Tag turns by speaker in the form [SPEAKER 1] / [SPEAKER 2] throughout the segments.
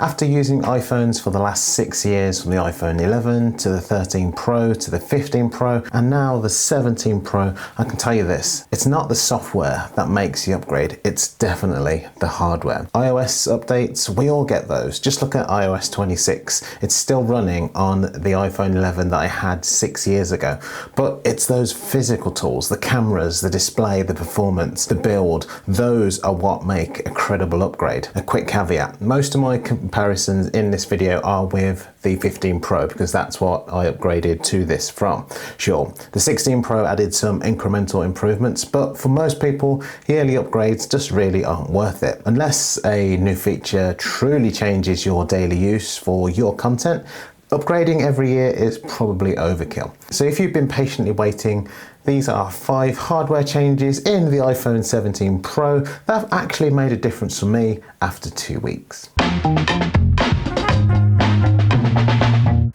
[SPEAKER 1] After using iPhones for the last 6 years, from the iPhone 11 to the 13 Pro to the 15 Pro and now the 17 Pro, I can tell you this, it's not the software that makes the upgrade, it's definitely the hardware. iOS updates, we all get those. Just look at iOS 26. It's still running on the iPhone 11 that I had 6 years ago. But it's those physical tools, the cameras, the display, the performance, the build, those are what make a credible upgrade. A quick caveat, most of my comparisons in this video are with the 15 Pro because that's what I upgraded to this from. Sure, the 16 Pro added some incremental improvements, but for most people, yearly upgrades just really aren't worth it. Unless a new feature truly changes your daily use for your content, upgrading every year is probably overkill. So if you've been patiently waiting, these are 5 hardware changes in the iPhone 17 Pro that have actually made a difference for me after 2 weeks.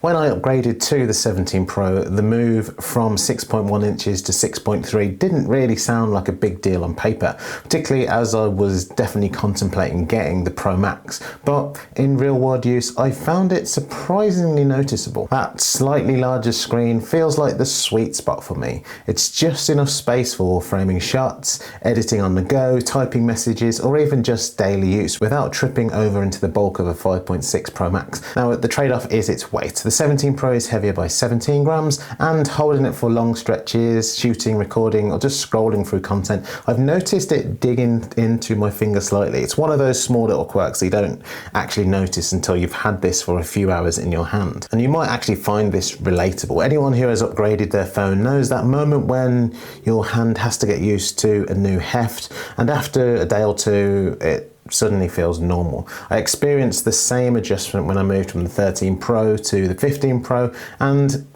[SPEAKER 1] When I upgraded to the 17 Pro, the move from 6.1 inches to 6.3 didn't really sound like a big deal on paper, particularly as I was definitely contemplating getting the Pro Max. But in real world use, I found it surprisingly noticeable. That slightly larger screen feels like the sweet spot for me. It's just enough space for framing shots, editing on the go, typing messages, or even just daily use without tripping over into the bulk of a 5.6 Pro Max. Now, the trade-off is its weight. The 17 Pro is heavier by 17 grams, and holding it for long stretches, shooting, recording, or just scrolling through content, I've noticed it digging into my finger slightly. It's one of those small little quirks that you don't actually notice until you've had this for a few hours in your hand. And you might actually find this relatable. Anyone who has upgraded their phone knows that moment when your hand has to get used to a new heft, and after a day or two, it suddenly feels normal. I experienced the same adjustment when I moved from the 13 Pro to the 15 Pro, and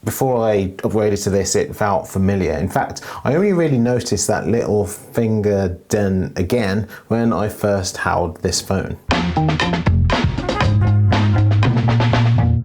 [SPEAKER 1] before I upgraded to this, it felt familiar. In fact, I only really noticed that little finger dent again when I first held this phone.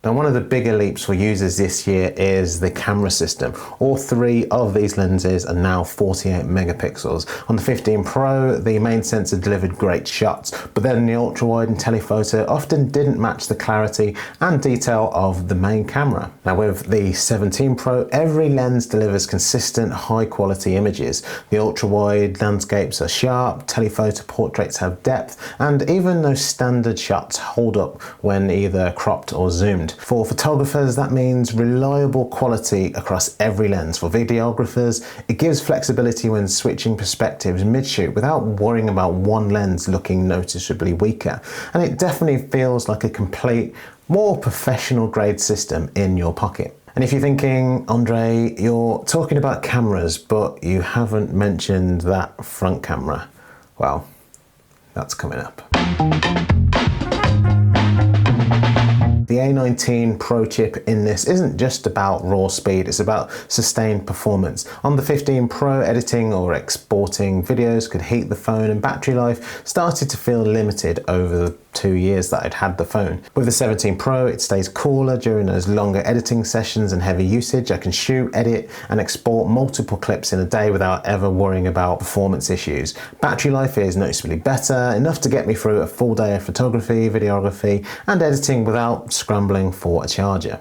[SPEAKER 1] Now, one of the bigger leaps for users this year is the camera system. All 3 of these lenses are now 48 megapixels. On the 15 Pro, the main sensor delivered great shots, but then the ultra-wide and telephoto often didn't match the clarity and detail of the main camera. Now, with the 17 Pro, every lens delivers consistent, high-quality images. The ultra-wide landscapes are sharp, telephoto portraits have depth, and even those standard shots hold up when either cropped or zoomed. For photographers, that means reliable quality across every lens. For videographers, it gives flexibility when switching perspectives mid-shoot without worrying about one lens looking noticeably weaker. And it definitely feels like a complete, more professional grade system in your pocket. And if you're thinking, Andre, you're talking about cameras, but you haven't mentioned that front camera, well, that's coming up. The A19 Pro chip in this isn't just about raw speed, it's about sustained performance. On the 15 Pro, editing or exporting videos could heat the phone, and battery life started to feel limited over the 2 years that I'd had the phone. With the 17 Pro, it stays cooler during those longer editing sessions and heavy usage. I can shoot, edit, and export multiple clips in a day without ever worrying about performance issues. Battery life is noticeably better, enough to get me through a full day of photography, videography, and editing without scrambling for a charger.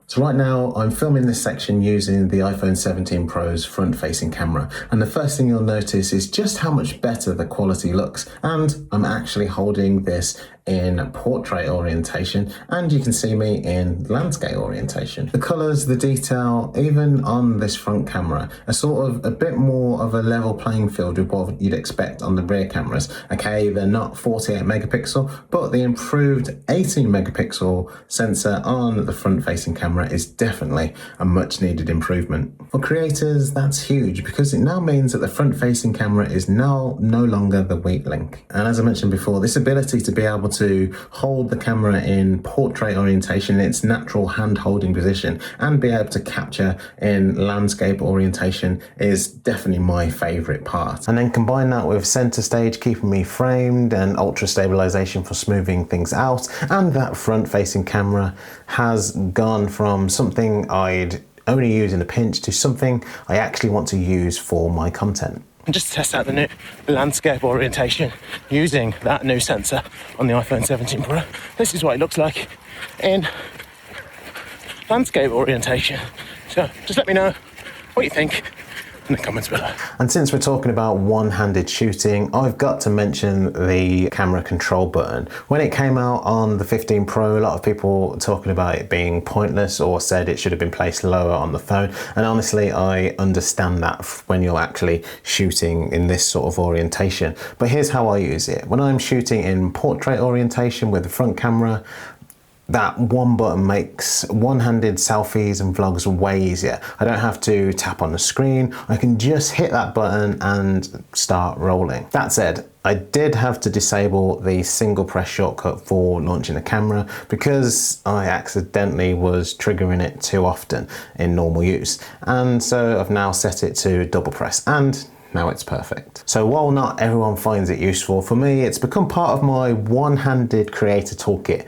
[SPEAKER 1] So right now I'm filming this section using the iPhone 17 Pro's front-facing camera, and the first thing you'll notice is just how much better the quality looks, and I'm actually holding this in portrait orientation, and you can see me in landscape orientation. The colors, the detail, even on this front camera, are sort of a bit more of a level playing field with what you'd expect on the rear cameras. Okay, they're not 48 megapixel, but the improved 18 megapixel sensor on the front-facing camera is definitely a much needed improvement. For creators, that's huge because it now means that the front-facing camera is now no longer the weak link. And as I mentioned before, this ability to be able to hold the camera in portrait orientation in its natural hand-holding position and be able to capture in landscape orientation is definitely my favorite part. And then combine that with center stage keeping me framed and ultra stabilization for smoothing things out, and that front-facing camera has gone from something I'd only use in a pinch to something I actually want to use for my content.
[SPEAKER 2] and just to test out the new landscape orientation using that new sensor on the iPhone 17 Pro. This is what it looks like in landscape orientation. So just let me know what you think in the comments below.
[SPEAKER 1] And since we're talking about one-handed shooting, I've got to mention the camera control button. When it came out on the 15 Pro, a lot of people were talking about it being pointless or said it should have been placed lower on the phone. And honestly, I understand that when you're actually shooting in this sort of orientation. But here's how I use it. When I'm shooting in portrait orientation with the front camera, that one button makes one-handed selfies and vlogs way easier. I don't have to tap on the screen. I can just hit that button and start rolling. That said, I did have to disable the single press shortcut for launching the camera because I accidentally was triggering it too often in normal use. And so I've now set it to double press, and now it's perfect. So while not everyone finds it useful, for me it's become part of my one-handed creator toolkit.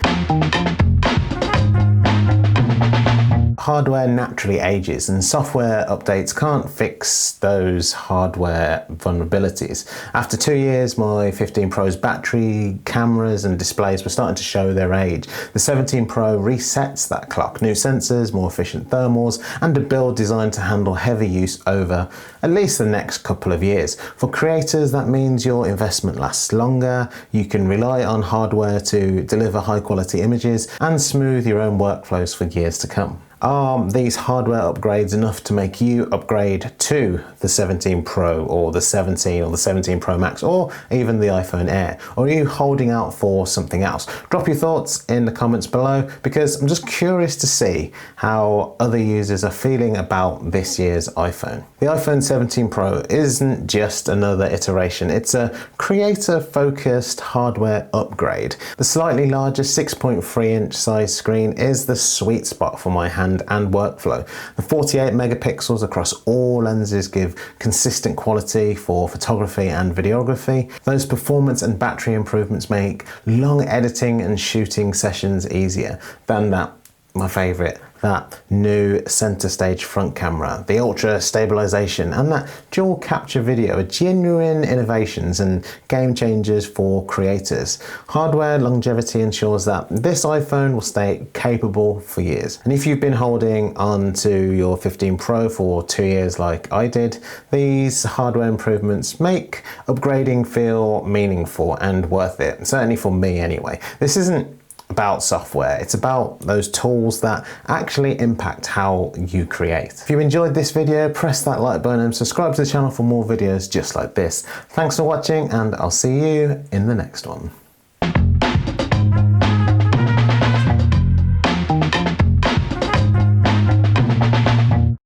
[SPEAKER 1] Hardware naturally ages and software updates can't fix those hardware vulnerabilities. After 2 years, my 15 Pro's battery, cameras and displays were starting to show their age. The 17 Pro resets that clock. New sensors, more efficient thermals and a build designed to handle heavy use over at least the next couple of years. For creators, that means your investment lasts longer, you can rely on hardware to deliver high quality images and smooth your own workflows for years to come. Are these hardware upgrades enough to make you upgrade to the 17 Pro or the 17 or the 17 Pro Max or even the iPhone Air? Or are you holding out for something else? Drop your thoughts in the comments below because I'm just curious to see how other users are feeling about this year's iPhone. The iPhone 17 Pro isn't just another iteration, it's a creator-focused hardware upgrade. The slightly larger 6.3-inch size screen is the sweet spot for my hand and workflow. The 48 megapixels across all lenses give consistent quality for photography and videography. Those performance and battery improvements make long editing and shooting sessions easier. Than that, my favorite, that new center stage front camera, the ultra stabilization and that dual capture video are genuine innovations and game changers for creators. Hardware longevity ensures that this iPhone will stay capable for years. And if you've been holding on to your 15 Pro for 2 years like I did, these hardware improvements make upgrading feel meaningful and worth it. Certainly for me anyway. This isn't about software, it's about those tools that actually impact how you create. If you enjoyed this video, press that like button and subscribe to the channel for more videos just like this. Thanks for watching and I'll see you in the next one.